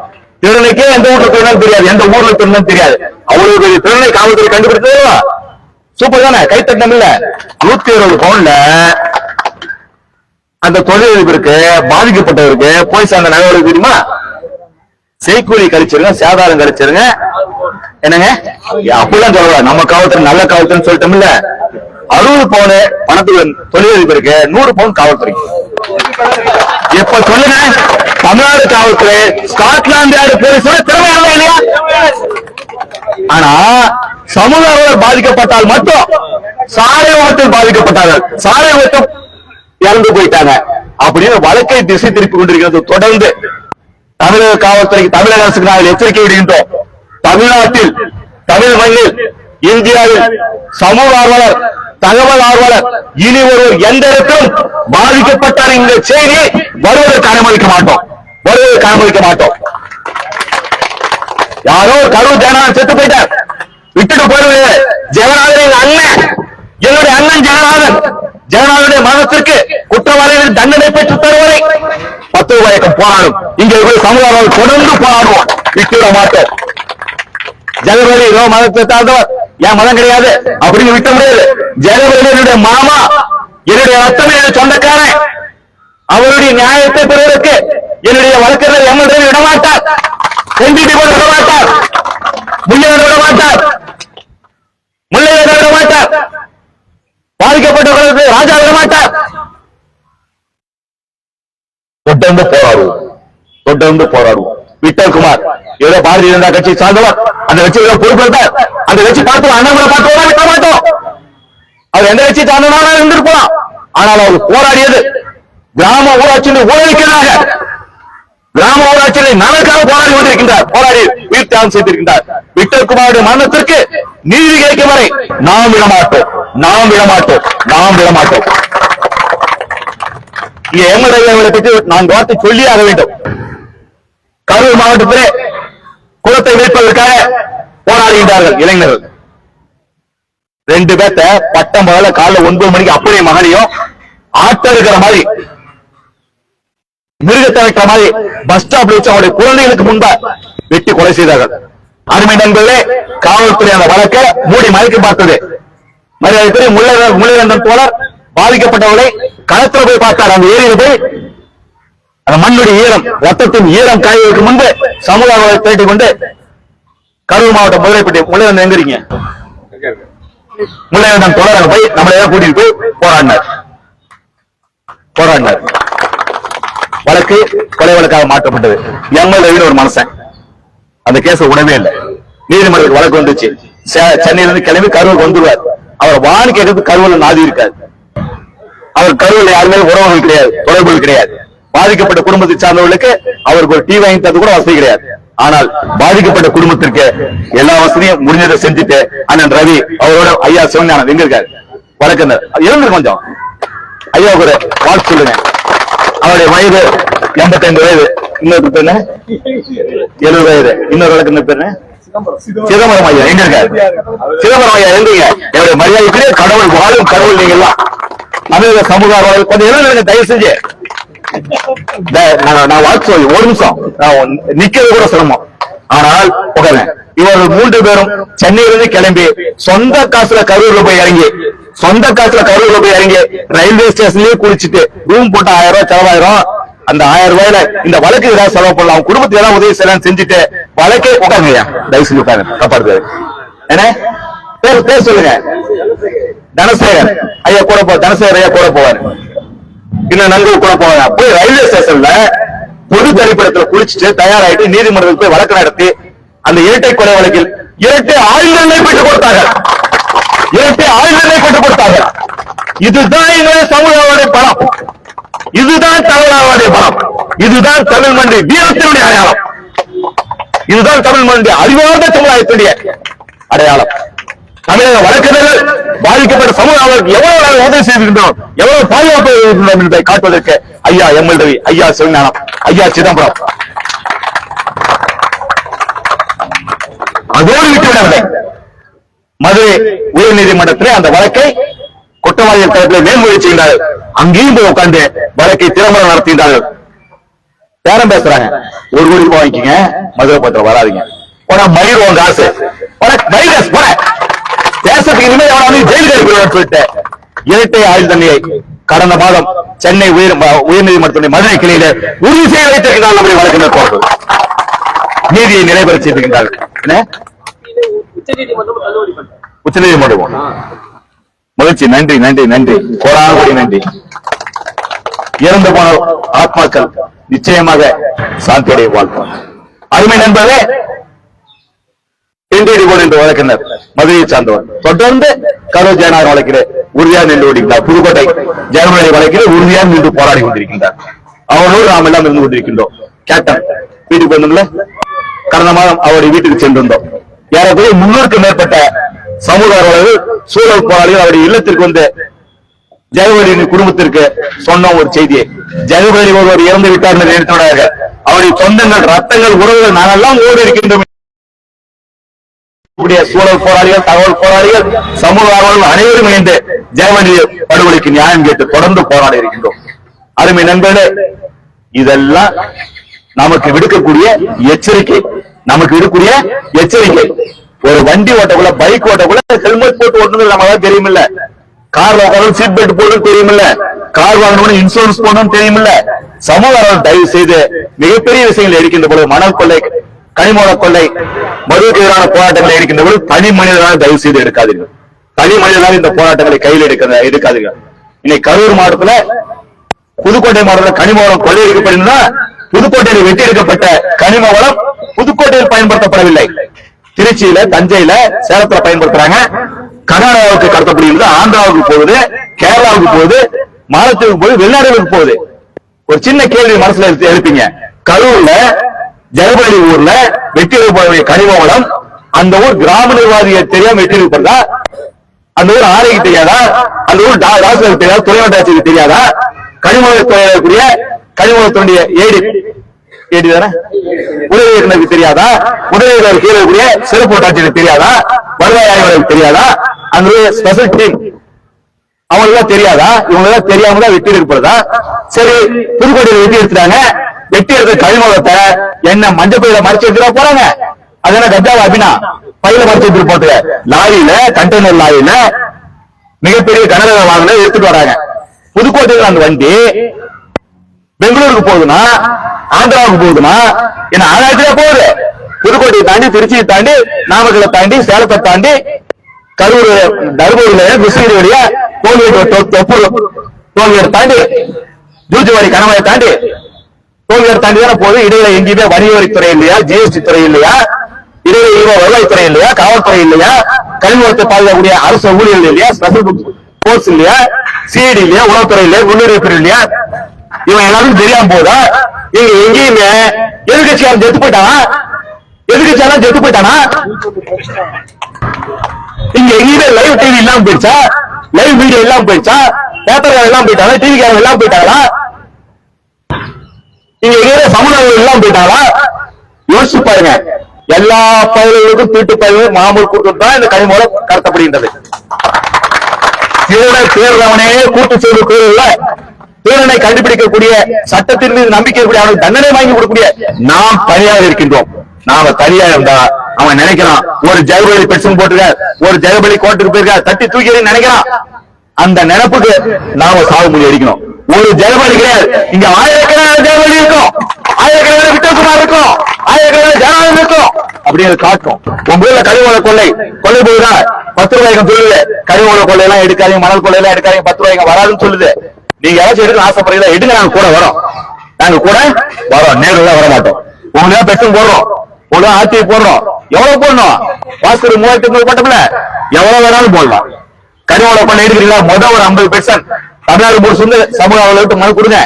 திருடனுக்கே எந்த ஊர்ல திருடனும் தெரியாது, எந்த ஊர்ல திருடனும் தெரியாது. அவ்வளவு பெரிய திருடனை காவல்துறை கண்டுபிடிச்சது சூப்பர் தானே, கை தட்டம் இல்ல. 160 பவுன்ல அந்த தொழிலதிபருக்கு, பாதிக்கப்பட்டவருக்கு போய் சேர்ந்த நகை தெரியுமா? செய்கூலி கழிச்சிருங்க, சேதாரம் கழிச்சிருங்க. என்னங்க அப்படிலாம் சொல்லுவாங்க. நம்ம காவல்துறை நல்ல காவல்துறைன்னு சொல்லிட்டோம்ல. 60 பவுன் பணத்துக்கு தொழிலதிபருக்கு, 100 பவுன் காவல்துறை. எப்ப சொல்லுங்க, தமிழ்நாடு காவல்துறை ஸ்காட்லாந்து யார்டு போலீஸோட திறமையாக இல்லையா? ஆனா சமூக பாதிக்கப்பட்டால் மட்டும், சாலை விபத்தில் பாதிக்கப்பட்டார்கள், சாலை விபத்தில் இறந்து போயிட்டாங்க அப்படின்னு வழக்கை திசை திருப்பி கொண்டிருக்கிறது. தொடர்ந்து தமிழக காவல்துறைக்கு, தமிழக அரசுக்கு நாங்கள் எச்சரிக்கை விடுகின்றோம். தமிழ்நாட்டில், தமிழ் மண்ணில், இந்தியாவில் சமூக ஆர்வலர், தகவல் ஆர்வலர் இனி ஒருவர் எந்த இடத்திலும் பாதிக்கப்பட்டார் இந்த செய்தி வருவதற்கு அனுமதிக்க மாட்டோம், வருவதற்கு அனுமதிக்க மாட்டோம். யாரோ கரூர் ஜெகநாதன் செத்து போயிட்டார், விட்டுட்டு போயிடுவது. ஜெகநாதன் அண்ணன் என்னுடைய அண்ணன் ஜெகநாதனுடைய மரணத்திற்கு குற்றவாளிகள் தண்டனை பெற்று தருவதை 10 ரூபாய்க்கும் போராடும். இங்கே சமுதாயம் தொடர்ந்து போராடுவோம், விட்டுவிட மாட்டோம். ஜெகபதி மதத்தை சார்ந்தவர், என் மதம் கிடையாது அப்படின்னு விட்ட முடியாது. ஜெகபதி என்னுடைய மாமா, என்னுடைய ரத்தம், என்னுடைய சொந்தக்காரன். அவருடைய நியாயத்தை பெறுவதற்கு என்னுடைய வழக்கறிஞர் எம்எல்ஏ விடமாட்டார், செஞ்சிட்டு கூட விடமாட்டார், முள்ளையோடு விடமாட்டார், முள்ளையோடு விடமாட்டார், பாதிக்கப்பட்டவர்களுக்கு ராஜா விடமாட்டார். தொடர்ந்து போராடுவோம், தொடர்ந்து போராடுவோம். விட்டல்குமார் ஏதோ பாரதிய ஜனதா கட்சி சார்ந்தவர், அந்த கட்சியை பொறுப்பேற்றார். அந்த கட்சி பார்த்து அண்ணாமலை பார்த்து விட மாட்டோம். அவர் எந்த கட்சி சார்ந்தவராக இருந்திருக்கலாம். ஆனால் அவர் போராடியது கிராம ஊராட்சியில் ஊழலுக்காக, கிராம ஊராட்சியை நலனுக்காக போராடி கொண்டிருக்கின்றார், போராடி உயிர் தியாகம் செய்திருக்கின்றார். விட்டல்குமாருடைய மரணத்திற்கு நீதி கிடைக்கும் வரை நாம் விடமாட்டோம், நாம் விடமாட்டோம், நாம் விடமாட்டோம். இங்கே எம்எல்ஏ பற்றி நான் வார்த்தை சொல்லி ஆக வேண்டும். கரூர் மாவட்டத்திலே குளத்தை மீட்பதற்காக போராடுகின்றார்கள் இளைஞர்கள். 2 பேர்த்த பட்டம் பகல காலைல 9 மணிக்கு அப்படியே மகனையும் ஆட்டம் இருக்கிற மாதிரி, மிருகத்தை வைக்கிற மாதிரி பஸ் ஸ்டாப்ல வச்சு அவருடைய குழந்தைகளுக்கு முன்பா வெட்டி கொலை செய்தார்கள். அருமை நண்பர்களே, காவல்துறை அந்த வழக்கை மூடி மறைக்க பார்த்தது. மரியாதை முள்ளைவேந்தன் தோழர் பாதிக்கப்பட்டவர்களை களத்தில் போய் பார்த்தார். அந்த ஏரியில் போய் அந்த மண்ணுடைய ஈரம், ரத்தத்தின் ஈரம் காய்வதற்கு முன்பு சமுதாயத்தை திரட்டிக் கொண்டு கரூர் மாவட்டம் முதலைப்பட்டி முள்ளைவேந்தன் எங்க இருக்கீங்க? முள்ளைவேந்தன் தோழர் போய் நம்மளே கூட்டிட்டு போய் போராடினார். வழக்கு கொலை வழக்காக மாற்றப்பட்டது. எம்எல்ஏ ஒரு மனுஷன் அந்த கேஸ விடவே இல்லை. நீதிமன்றத்துக்கு வழக்கு வந்துச்சு. சென்னையில இருந்து கிளம்பி கரூர் வந்துருவார். அவர் வாணி கேட்கறது கரூர்ல நாதி இருக்காது. அவர் கரூர்ல யாருமே உறவுகள் கிடையாது, தொடர்புகள் கிடையாது. பாதிக்கப்பட்ட குடும்பத்தை சார்ந்தவர்களுக்கு அவருக்கு ஒரு டீ வாங்கி தரது கூட வசதி கிடையாது. ஆனால் பாதிக்கப்பட்ட குடும்பத்திற்கு எல்லா வசதியும் முடிஞ்சதை செஞ்சுட்டு அண்ணன் ரவி அவரோட ஐயா சிவஞானம் எங்க இருக்காரு வழக்கறிஞர் இருந்து கொஞ்சம் ஐயாவுக்கு ஒரு வாழ்த்து சொல்லுங்க. அவருடைய வயது 85 வயது. இன்னொரு பேர் 70 வயது. இன்னொரு வழக்கு பேரு சிதம்பரம் ஐயா எங்க இருக்காரு? சிதம்பரம் ஐயா எங்க? என்னுடைய மரியாதைக்குரிய கடவுள், வாழும் கடவுள். நீங்க எல்லாம் தமிழக சமுதாய கொஞ்சம் எழுதுங்க தயவு செஞ்சு. நான் வாழ்த்து சொல்லி ஒரு நிமிஷம் நிக்கிறது கூட சிரமம். ஆனால் இவர்கள் 3 பேரும் சென்னையிலிருந்து கிளம்பி சொந்த காசுல கரூர்ல போய் இறங்கி ரயில்வே ஸ்டேஷன்லயே குளிச்சுட்டு ரூம் போட்டு 1000 ரூபாய் செலவாயிரும். அந்த 1000 ரூபாயில இந்த வழக்கு ஏதாவது செலவு பண்ணலாம், குடும்பத்துக்கு ஏதாவது உதவி செய்யலாம் செஞ்சுட்டு வழக்கே உட்காருங்க. தயவு செஞ்சு உட்காருங்க, தப்பாடுது. என்ன பேர் சொல்லுங்க? தனசேகர் ஐயா கூட தனசேகர் ஐயா கூட போவாரு, இன்னும் நண்பர்கள் கூட போவாங்க. போய் ரயில்வே ஸ்டேஷன்ல பொது தரிப்பிடத்துல குளிச்சுட்டு தயாராயிட்டு நீதிமன்றத்துக்கு போய் வழக்கு நடத்தி அந்த இரட்டை கொலை வழக்கில் இரட்டை ஆயுள் தண்டனை பெற்றுக் கொடுத்தார்கள். இதுதான் எங்களுடைய சமூகங்களுடைய பலம், இதுதான் தமிழர்களுடைய பலம், இதுதான் தமிழ் மண்டி வீரத்தினுடைய அடையாளம், இதுதான் தமிழ் மண்டி அறிவார்ந்த சமுதாயத்தினுடைய அடையாளம். தமிழக வழக்கறிஞர்கள் பாதிக்கப்பட்ட சமூகங்களுக்கு எவ்வளவு உதவி செய்திருந்தோம், எவ்வளவு பாதுகாப்பு இருந்தோம் என்பதை காட்டுவதற்கு ஐயா எம்எல்ஏ, ஐயா சிவஞானம், ஐயா சிதம்பரம் அதோடு விட்டுவிடவில்லை. மதுரை உயர் நீதிமன்றத்தில் அந்த வழக்கை குற்றவாளிகள் தரப்பில் மேல்முறையீடு செய்கிறார்கள். அங்கேயும் போய் உட்கார்ந்து வழக்கை திறம்பட நடத்துகின்றார்கள். பேரம் பேசுறாங்க, 1 கோடி ரூபாய் வாங்கிக்கங்க, மதுரை பத்திரம் வராதிங்க, மயிர் காசு தேசத்துக்கு இனிமேல் எவ்வளவு ஜெயிலுக்கு சொல்லிட்டு இரட்டை ஆயுள் தண்டனையை கடந்த மாதம் சென்னை உயர்நீதிமன்றத்துடைய மதுரை கிளையில உறுதி செய்ய வைத்திருக்கிறார்கள். நம்முடைய வழக்கினர் போர்கள் நீதியை நிறைவேற செய்திருக்கிறார்கள். உச்சநீதிமன்றம் மகிழ்ச்சி, நன்றி நன்றி நன்றி, கோடான நன்றி. இறந்து போன ஆத்மாக்கள் நிச்சயமாக சாந்தியடைய வாழ்க்கை. அருமை நண்பர்களே, என்ற வழக்கினர் மதுரையை சார்ந்தவர் தொடர்ந்து கரூர் ஜெயநாதன் வழக்கிலே உறுதியாக நின்று கொண்டிருக்கிறார். புதுக்கோட்டை ஜெயமலை வழக்கிலே உறுதியாக நின்று போராடி கொண்டிருக்கின்றார். அவரோடு நாம் எல்லாம் இருந்து கொண்டிருக்கின்றோம். கேப்டன் வீட்டுக்கு வந்தோம்ல, கடந்த மாதம் அவருடைய வீட்டுக்கு சென்றிருந்தோம். ஏறக்குறைய 300க்கும் மேற்பட்ட சமூக சூழல் போராளிகள் அவருடைய இல்லத்திற்கு வந்து ஜெகபதியின் குடும்பத்திற்கு சொன்ன ஒரு செய்தியை, ஜெகபதி ஒருவர் இறந்து விட்டார் என்று நினைத்தோடாக அவருடைய சொந்தங்கள், ரத்தங்கள், உறவுகள் நாங்கெல்லாம் ஓடி இருக்கின்றோம் சூழல் போராளிகள், தகவல் போராளிகள், சமூக ஆர்வலர்கள் அனைவரும் இணைந்து ஜெயமணி படுகொலைக்கு நியாயம் கேட்டு தொடர்ந்து போராடி இருக்கின்றோம். அருமை நண்பர்களே, இதெல்லாம் நமக்கு விடுக்கக்கூடிய எச்சரிக்கை. ஒரு வண்டி ஓட்டக்குள்ள, பைக் ஓட்டக்குள்ள ஹெல்மெட் போட்டு ஓட்டுறது நமக்கு தெரியுமில்ல, கார்ல உட்காந்து சீட் பெல்ட் போடணும் தெரியுமில்ல, கார் வாங்கணும் இன்சூரன்ஸ் போடணும் தெரியுமில்ல. சமூக தயவு செய்து மிகப்பெரிய விஷயங்கள் இருக்கின்ற பொழுது, மணல் கொள்ளை, கனிமூல கொள்ளை, மதுவுக்கு எதிரான போராட்டங்களை இருக்கின்ற பொழுது தனி மனிதனாக தயவு செய்து எடுக்காதீர்கள். தனி மனிதனாக இந்த போராட்டங்களை கையில் எடுக்காதீர்கள். இன்னைக்கு கரூர் மாவட்டத்துல, புதுக்கோட்டை மாவட்டத்தில் கனிம வளம் கொள்ளையடிக்கப்படுகிறதா? புதுக்கோட்டையில் வெட்டி எடுக்கப்பட்ட கனிம வளம் புதுக்கோட்டையில் பயன்படுத்தப்படவில்லை. திருச்சியில, தஞ்சையில, சேலத்துல பயன்படுத்துறாங்க. கர்நாடகாவுக்கு கடத்தப்படுகிறது, ஆந்திராவுக்கு போகுது, கேரளாவுக்கு போகுது, மாலத்தீவுக்கு போகுது, வெளிநாடுகளுக்கு போகுது. ஒரு சின்ன கேள்வி மனசுல எழுப்பீங்க. கரூர்ல ஜெயபலி ஊர்ல வெட்டி எடுக்கக்கூடிய கனிம வளம், அந்த ஊர் கிராம நிர்வாகிய தெரியாம வெட்டி எடுக்கப்படுதா? அந்த ஊர் ஆலைக்கு தெரியாதா? அந்த ஊர் டாக்டருக்கு தெரியாதா? துணை வட்டாட்சிக்கு தெரியாதா? கனிமவளத்துடைய கனிமவளத்துடைய ஏடி தானே உதவி தெரியாதா? உதவி கீழே கூடிய சிறப்பு வட்டாட்சிக்கு தெரியாதா? வருவாய் ஆய்வாளருக்கு தெரியாதா? அந்த ஸ்பெஷல் டீம் அவங்களுக்கு தெரியாதா? இவங்க எல்லாம் தெரியாம தான் வெட்டி எடுக்கப்படுதா? சரி, புதுக்கோட்டையில வெட்டி எடுத்துட்டாங்க. வெட்டி எடுத்த கனிமவளத்தை என்ன மஞ்சள் பையில மறைச்சு எடுத்துட்டு போறாங்க? அது என்ன கஜாவா அபினா பையில மறைச்சு எடுத்துட்டு போட்டு லாரியில, கண்டெய்னர் லாரியில மிகப்பெரிய கனரக வாகனம் எடுத்துட்டு வராங்க. புதுக்கோட்டையில் அந்த வண்டி பெங்களூருக்கு போகுதுன்னா, ஆந்திராவுக்கு போகுதுன்னா என்ன ஆகாயத்திலே போகுது. புதுக்கோட்டையை தாண்டி, திருச்சியை தாண்டி, நாமக்கலை தாண்டி, சேலத்தை தாண்டி, கரூர், தர்மபுரியில கிருஷ்ணகிரி வழியா டோல்கேட் தாண்டி, ஜூஜுவாடி கணவாயை தாண்டி, டோல்கேட் தாண்டி தானே போகுது. இடையில எங்கேயுமே வணிக வரித்துறை இல்லையா? ஜிஎஸ்டி துறை இல்லையா? இடையில வருவாய்த்துறை இல்லையா? காவல்துறை இல்லையா? கனிமவளத்தை பாதுகாக்கக்கூடிய அரசு ஊழியர்கள் இல்லையா? ஸ்பெஷல் போர்ஸ் இல்லையா? சிஐடி இல்லையா? உளவுத்துறை இல்லையா? உள்ளுறவுத்துறை இல்லையா? இவன் எல்லாரும் தெரியாம போதா? இங்க எங்கேயுமே எதிர்கட்சியாளர் செத்து போயிட்டானா? எதிர்கட்சியாளர் செத்து போயிட்டானா? இங்க எங்கேயுமே லைவ் டிவி இல்லாம போயிடுச்சா? லைவ் வீடியோ இல்லாம போயிடுச்சா? பேப்பர் எல்லாம் போயிட்டாங்க, டிவி கேமரா எல்லாம் போயிட்டாங்களா? இங்க எங்கேயுமே சமுதாயம் எல்லாம் போயிட்டாங்களா? யோசிச்சு பாருங்க. எல்லா பயிர்களுக்கும் தீட்டு பயிர்கள் மாமூல் கொடுத்து தான் இந்த கனிமூலம் கடத்தப்படுகின்றது. தேர்தவனே கூட்டு செய்து கூறல, தீரனை கண்டுபிடிக்கக்கூடிய, சட்டத்தின் மீது நம்பிக்கை இருக்கக்கூடிய, அவனுக்கு தண்டனை வாங்கி கொடுக்கக்கூடிய நாம் தனியாக இருக்கின்றோம். நாம தனியா இருந்தா அவன் நினைக்கிறான் ஒரு ஜெயபலி பெட்ஷன் போட்டுருக்க, ஒரு ஜெயபலி கோர்ட்டுக்கு போயிருக்க, தட்டி தூக்கி நினைக்கிறான். அந்த நினைப்புக்கு நாம சாகுமொழி அடிக்கணும். ஒரு ஜெயபலி கிடையாது, இங்க ஆயிரக்கணக்கான ஜெயபலி இருக்கும், ஆயிரக்கணக்கான விட்டகுமார் இருக்கும், ஆயிரக்கணக்கான ஜனநாயகம் இருக்கும். அப்படின்னு காட்டும். உங்க ஊர்ல கனிமூல கொள்ளை போகுதா? 10 ரூபாய்க்கு சொல்லுது. கனிமூல கொள்ளை எல்லாம் எடுக்காதீங்க, மணல் கொள்ளை எல்லாம் எடுக்காதீங்க, 10 ரூபாய்க்கு வராதுன்னு சொல்லுது. நீங்க யாராச்சும் எடுக்க ஆசைப்படுறீங்களா? எடுங்க, நாங்க கூட வரோம். நேரில் வர மாட்டோம். உங்களுக்கு பெட்ரோல் போடுறோம், உங்களுக்கு ஆர்டி போடுறோம். எவ்வளவு போடணும்? வாஸ்து 3500 போட்டோம்ல, எவ்வளவு வேணாலும் போடலாம். கனிமூல கொள்ளை எடுக்கிறீங்களா? முதல் ஒரு 50% தமிழ்நாடு முழுசுந்து சமூக அவர்களுக்கு மனு கொடுங்க.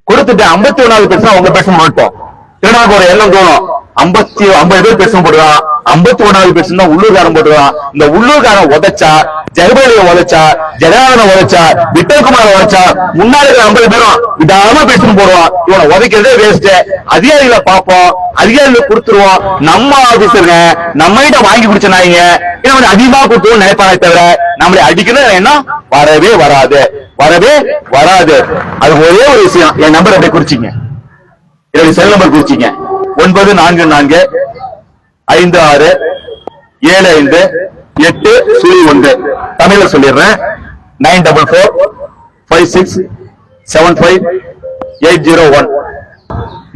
கொடுத்துட்டு 51% உங்க பெட்ரோல் மட்டும் திருநாக்கு ஒரு எண்ணம் தோணும். 50 பேர் பெட்ரோல் போடுறான், 51% தான் உள்ளூர்காரன் போட்டுருவான். இந்த உள்ளூர்காரன் உதைச்சா, ஜெயபலியை உதைச்சா, ஜெயலலிதா உதைச்சா, விட்டல்குமார் உதைச்சா, முன்னாடி 50 பேரும் விடாம பெட்ரோல் போடுவான். இவனை உதைக்கிறதே வேஸ்ட். அதிகாரிகளை பார்ப்போம், அதிகாரிகளை கொடுத்துருவோம். நம்ம ஆபீசருங்க நம்ம கிட்ட வாங்கி குடிச்ச நாய்ங்க இவன் அதிகமா கொடுத்துருவோம் நினைப்பானே தவிர நம்மளை அடிக்கணும் என்ன வரவே வராது. அது ஒரே ஒரு விஷயம். என் நம்பர் அப்படியே குறிச்சிங்க, என்னுடைய செல் நம்பர் குறிச்சிங்க. 9446757801. தமிழ்ல சொல்லிடுறேன். 9446757801.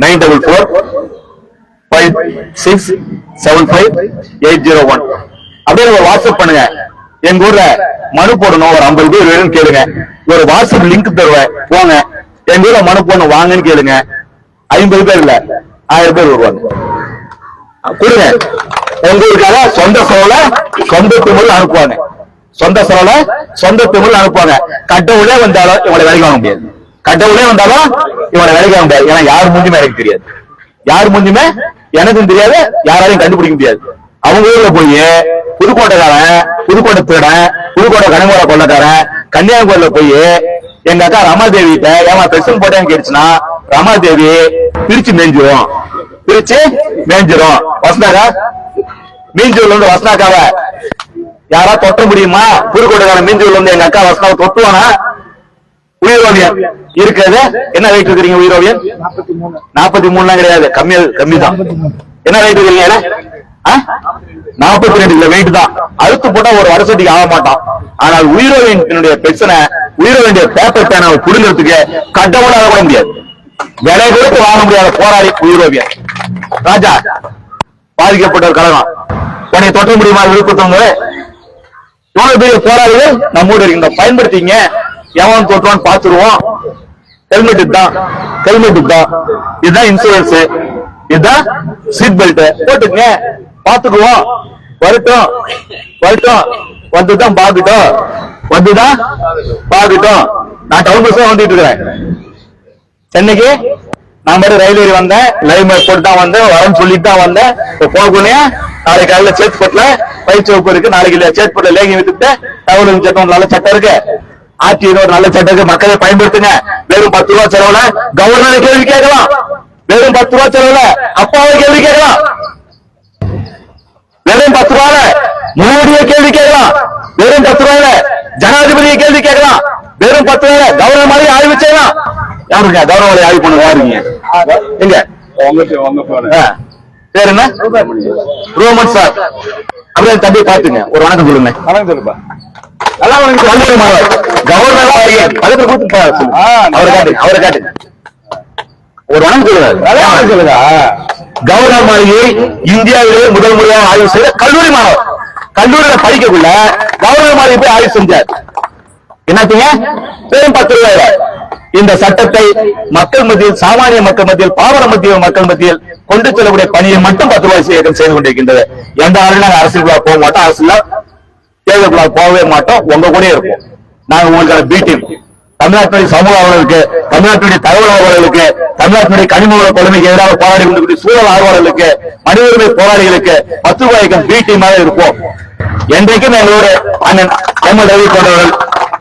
9446757801. அப்படியே வாட்ஸ்அப் பண்ணுங்க. எங்க ஊர்ல மனு போடணும், ஒரு 50 பேர் வேணும்னு கேளுங்க. ஒரு வாட்ஸ்அப் லிங்க் தருவேன், போங்க. எங்க ஊர்ல மனு போடணும் வாங்கன்னு கேளுங்க. 50 பேர் இல்ல, 1000 பேர் வருவாங்க. கொடுங்க. உங்களுக்காக சொந்த செலவுல சொந்த திமிழ் அனுப்புவாங்க. கடவுளே வந்தாலும் இவங்களை வேலைக்கு வாங்க முடியாது. ஏன்னா யார் மூஞ்சுமே எனக்கு தெரியாது, எனக்கும் தெரியாது, யாராலையும் கண்டுபிடிக்க முடியாது. அவங்க ஊர்ல போய் புதுக்கோட்டை திருடன், புதுக்கோட்டை கனிமூல கொள்ளக்காரன், கன்னியாகுமரியில போய் எங்க அக்கா ரமாதேவி கிட்ட ஏமா பெட்ரோல் போட்டேன்னு கேட்டுச்சுன்னா, ரமாதேவி பிரிச்சு மேஞ்சிரும். வசந்தாக்கா மீஞ்சூர்ல இருந்து வசனாக்காவ யாரா தொட்ட முடியுமா? புதுக்கோட்டைக்கான மீஞ்சூர்ல இருந்து எங்க அக்கா வசனாவை தொட்டுவானா? உயிரோவியம் இருக்கிறது என்ன வெயிட் இருக்கிறீங்க? உயிரோவியம் 43 கிடையாது, கம்மி தான். என்ன வெயிட் இருக்கிறீங்க? 42 கிலோ வெயிட் தான். அழுத்து போட்டா ஒரு வருஷத்துக்கு ஆக மாட்டான். ஆனால் உயிரோவியனுடைய பிரச்சனை, உயிரோவிய பேப்பர் பேனாவை புடுங்கிறதுக்கு கட்டவுடாக கூட முடியாது, விலை கொடுத்து வாங்க முடியாத போராளி உயிரோவியன். ராஜா பாதிக்கப்பட்ட ஒரு கழகம், உன்னை தொட்ட முடியுமா? விழுப்புத்தவங்க எவ்வளவு பெரிய போராளிகள் நம்மோடு இருக்கின்ற பயன்படுத்திங்க. எவன் தொட்டுவான்னு பாத்துருவோம். ஹெல்மெட் தான், இதுதான் இன்சூரன்ஸ், இதுதான் சீட் பெல்ட் போட்டுங்க, பாத்துக்குவோம். வரட்டும் வந்துதான் பாக்கட்டும். நான் டவுன் பஸ் வந்துட்டு இருக்கிறேன். சென்னைக்கு நான் மட்டும் ரயில் ஏறி வந்தேன், லைவ் மேப் போட்டு தான் வந்தேன், வரேன்னு சொல்லிட்டு தான் வந்தேன். போகக்கூடிய நாளைக்கு காலையில சேத்பட்ல பயிற்சி வகுப்பு இருக்கு. நாளைக்கு சேத்பட்ல லேகி வித்துட்டு தகவல் சட்டம் நல்ல சட்டம் இருக்கு, ஆட்சியில் ஒரு நல்ல சட்டம் இருக்கு, மக்களை பயன்படுத்துங்க. வெறும் 10 ரூபா செலவுல கவர்னரை கேள்வி கேட்கலாம், வெறும் 10 ரூபா செலவுல அப்பாவை கேள்வி கேட்கலாம், வெறும் 10 ரூபால மோடியை கேள்வி கேட்கலாம், வெறும் 10 ரூபாயில ஜனாதிபதியை கேள்வி கேட்கலாம், வெறும் 10 ரூபாயில கவர்னர் மாதிரி ஆய்வு செய்யலாம். யாருங்க கவர்னர் ஆய்வு பண்ண யாருங்க? எங்க பேர் என்ன? Roman sir. அப்படியே தம்பி பாத்துங்க, ஒரு வணக்கம் சொல்லுங்க. வணக்கம் சொல்லுப்பா. அவரை காட்டுங்க, ஒரு வணக்கம் சொல்லுங்க. கவர்னர் மாளிகை இந்தியாவிலே முதல் முறையாக ஆய்வு செய்த கல்லூரி மாணவர், கல்லூரியில படிக்கக்குள்ள கவர்னர் மாளிகை போய் ஆய்வு செஞ்சார். என்னத்தீங்க? வெறும் 10 ரூபாயில இந்த சட்டத்தை மக்கள் மத்தியில், சாமானிய மக்கள் மத்தியில், பாமர மக்கள் மத்தியில் கொண்டு செல்லக்கூடிய பணியை மட்டும் 10 ரூபாய் இயக்கம் செய்து கொண்டிருக்கின்றது. எந்த ஆளும் நாங்கள் அரசியலுக்குள்ள போக மாட்டோம், அரசியல் தேர்தலுக்குள்ள போகவே மாட்டோம், உங்க கூட இருப்போம். நாங்க உங்களுக்கான பி டீம். தமிழ்நாட்டுடைய சமூக ஆர்வலர்களுக்கு, தமிழ்நாட்டுடைய தகவல் ஆர்வலர்களுக்கு, தமிழ்நாட்டுடைய கனிம வள கொடுமைக்கு எதிராக போராடி கொண்டிருக்கிற சூழல் ஆர்வலர்களுக்கு, மனித உரிமை போராளிகளுக்கு 10 ரூபாய் இயக்கம் பி டீமாக இருப்போம். என்றைக்கும் எங்களோட அண்ணன் எம் ரவி போன்றவர்கள்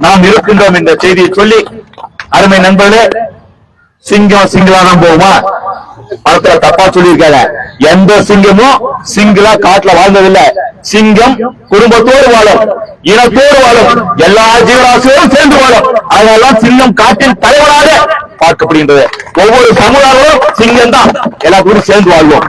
நாம் இருக்கின்றோம் என்ற செய்தியை சொல்லி, அருமை நண்பர்களே, சிங்களாதான் போகுமா? படத்துல தப்பா சொல்லியிருக்காங்க. எந்த சிங்கமும் சிங்கிளா காட்டுல வாழ்ந்ததில்லை. சிங்கம் குடும்பத்தோடு வாழும், இனத்தோடு வாழும், எல்லா ஜீவராசியோடும் சேர்ந்து வாழும். அதெல்லாம் சிங்கம் காட்டின் தலைவராக பார்க்கப்படுகின்றது. ஒவ்வொரு சமுதாயமும் சிங்கம் தான். எல்லாத்துக்கும் சேர்ந்து வாழ்வோம்,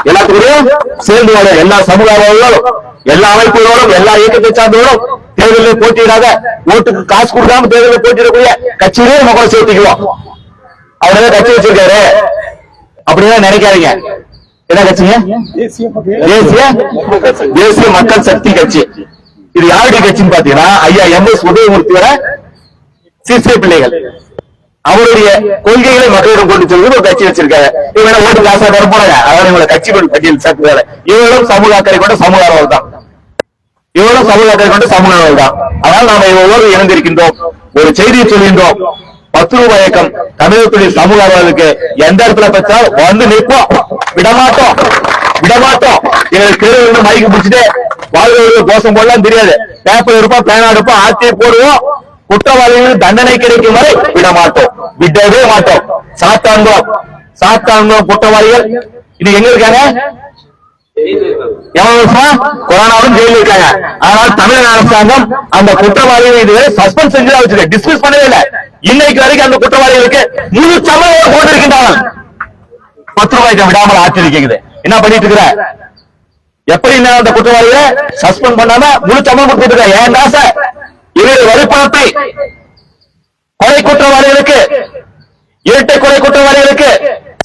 எல்லாத்துக்கூடையும் சேர்ந்து வாழும். எல்லா சமுதாயங்களோடும், எல்லா அமைப்புகளோடும், எல்லா இயக்கத்தை சார்ந்தவர்களும் தேர்தலில் போட்டியிடாத, ஓட்டுக்கு காசு கொடுக்காம தேர்தலில் போட்டியிடக்கூடிய கட்சியிலே நம்ம கூட சேர்த்துக்குவோம். அவரே கட்சி வச்சிருக்காரு அப்படிதான் நினைக்காதீங்க. என்ன கட்சிங்க? தேசிய மக்கள் சக்தி கட்சி. இது யாருடைய கட்சின்னு பாத்தீங்கன்னா, ஐயா எம்.எஸ். உதயமூர்த்தியோட சிசிய பிள்ளைகள். அவருடைய கொள்கைகளை மக்களிடம் கொண்டு செல்வது ஒரு கட்சி வச்சிருக்காரு. இவங்க ஓட்டு காசா தர போறாங்க, அதாவது இவங்களை கட்சி பட்டியல் சேர்க்கிறாரு. இவர்களும் சமூக அக்கறை கொண்ட சமூக ஆர்வலர் தான். அதனால் நாம ஒவ்வொரு இணைந்திருக்கின்றோம், ஒரு செய்தியை சொல்கின்றோம். 10 ரூபாய் இயக்கம் தமிழகத்துடைய சமூக ஆர்வலர்களுக்கு எந்த இடத்துல பெற்றால் வந்து நிற்போம், விடமாட்டோம். எங்களுக்கு தெருவில் மைக்கு பிடிச்சிட்டு வாழ்வர்கள் கோஷம் போடலாம் தெரியாது. பேப்பர் எடுப்போம், பேனா எடுப்போம், ஆட்சியை போடுவோம். குற்றவாளிகள் தண்டனை கிடைக்கும் வரை விடவே மாட்டோம். சாத்தான்குளம் குற்றவாளிகள் இது எங்க இருக்காங்க? கொரோனாவும் ஜெயில இருக்காங்க. ஆனால் தமிழக அரசாங்கம் அந்த குற்றவாளிகள் இதுவரை சஸ்பெண்ட் செஞ்சு வச்சிருக்க, டிஸ்மிஸ் பண்ணவே இல்லை. இன்னைக்கு வரைக்கும் அந்த குற்றவாளிகளுக்கு முழு சம்பளம் போட்டிருக்கின்றார்கள். 10 ரூபாய்க்கு விடாமல் ஆச்சரிக்குது. என்ன பண்ணிட்டு இருக்கிற? எப்படி அந்த குற்றவாளிகளை சஸ்பெண்ட் பண்ணாம முழு சம்பளம் கொடுத்துட்டு இருக்க? ஏன் ஆசை? இவருடைய வரிப்பணத்தை கொலை குற்றவாளிகளுக்கு, இரட்டை கொலை குற்றவாளிகளுக்கு,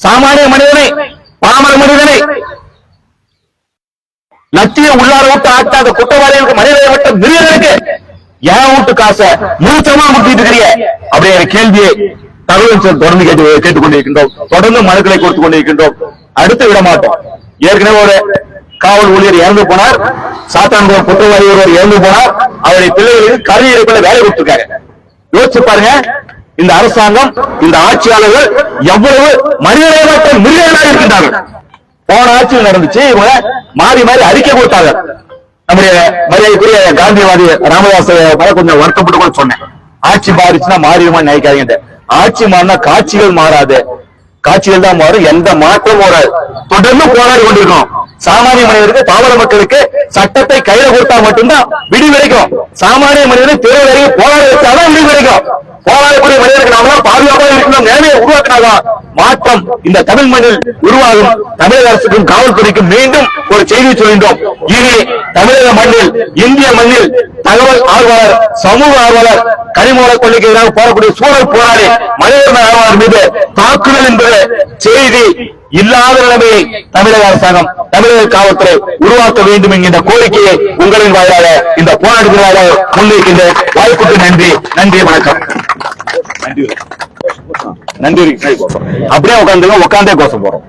சாமானிய மனிதனை, பாமர மனிதனை லட்சிய உள்ளார விட்டு ஆட்டாத குற்றவாளிகளுக்கு, மனிதனை விட்ட மிருகங்களுக்கு ஏன் வீட்டு காசை முழுச்சமா முட்டிட்டு இருக்கிறீங்க? அப்படியே கேள்வியை தகவல் தொடர்ந்து கேட்டுக்கொண்டிருக்கின்றோம். தொடர்ந்து மனுக்களை கொடுத்துக் கொண்டிருக்கின்றோம். அடுத்து விட மாட்டோம். ஏற்கனவே ஒரு காவல் ஊழியர் இறந்து போனார், சாத்தான்குளம் குற்றவாளி ஒருவர் இறந்து போனார். அவருடைய பிள்ளைகளுக்கு கல்வி இறைக்குள்ள வேலை கொடுத்திருக்காங்க. யோசிச்சு பாருங்க, இந்த அரசாங்கம், இந்த ஆட்சியாளர்கள் எவ்வளவு மனிதநேயமற்ற மிருகங்களாக இருக்கின்றார்கள். போன ஆட்சியில் நடந்துச்சு, இவங்க மாறி மாறி அறிக்கை கொடுத்தாங்க. நம்முடைய மரியாதைக்குரிய காந்தியவாதி ராமதாஸ் கொஞ்சம் வருத்தப்பட்டு கூட சொன்னேன், ஆட்சி மாறிச்சுன்னா மாறிடுமா நினைக்காதீங்க. ஆட்சி மாறினா காட்சிகள் மாறாது, காட்சிகள் தான் மாறும், எந்த மாற்றமும் வராது. தொடர்ந்து போராடி கொண்டிருக்கோம். சாமானிய மனிதருக்கு பாமர மக்களுக்கு சட்டத்தை கையில கொடுத்தா மட்டும்தான் விடி கிடைக்கும். சாமானிய மனிதர்கள் தேர்தலை போராட வச்சாதான் விடி கிடைக்கும். போராடக்கூடிய மனிதர்கள் நாம பாதுகாப்பாக இருக்கணும் நிலைமையை உருவாக்கினாதான் மாற்றம் இந்த தமிழ் மண்ணில் உருவாகும். தமிழக அரசுக்கும் காவல்துறைக்கும் மீண்டும் ஒரு செய்தி சொல்கின்றோம். இனி தமிழக மண்ணில், இந்திய மண்ணில் தகவல் ஆர்வலர், சமூக ஆர்வலர், கனிமூல கொள்ளைக்கு எதிராக போராடக்கூடிய சூழல் போராடி மனித ஆர்வலர் மீது தாக்குதல் என்பது செய்தி இல்லாத நிலைமையை தமிழக அரசாங்கம், தமிழக காவல்துறை உருவாக்க வேண்டும் என்கின்ற கோரிக்கையை உங்களின் வாயிலாக, இந்த போராட்டத்தின் வாயிலாக முன்வைக்கின்ற வாய்ப்புக்கு நன்றி. நன்றி, வணக்கம். நன்றி. அப்படியே உட்காந்துங்க, உட்காந்தே கோஷம் போறோம்.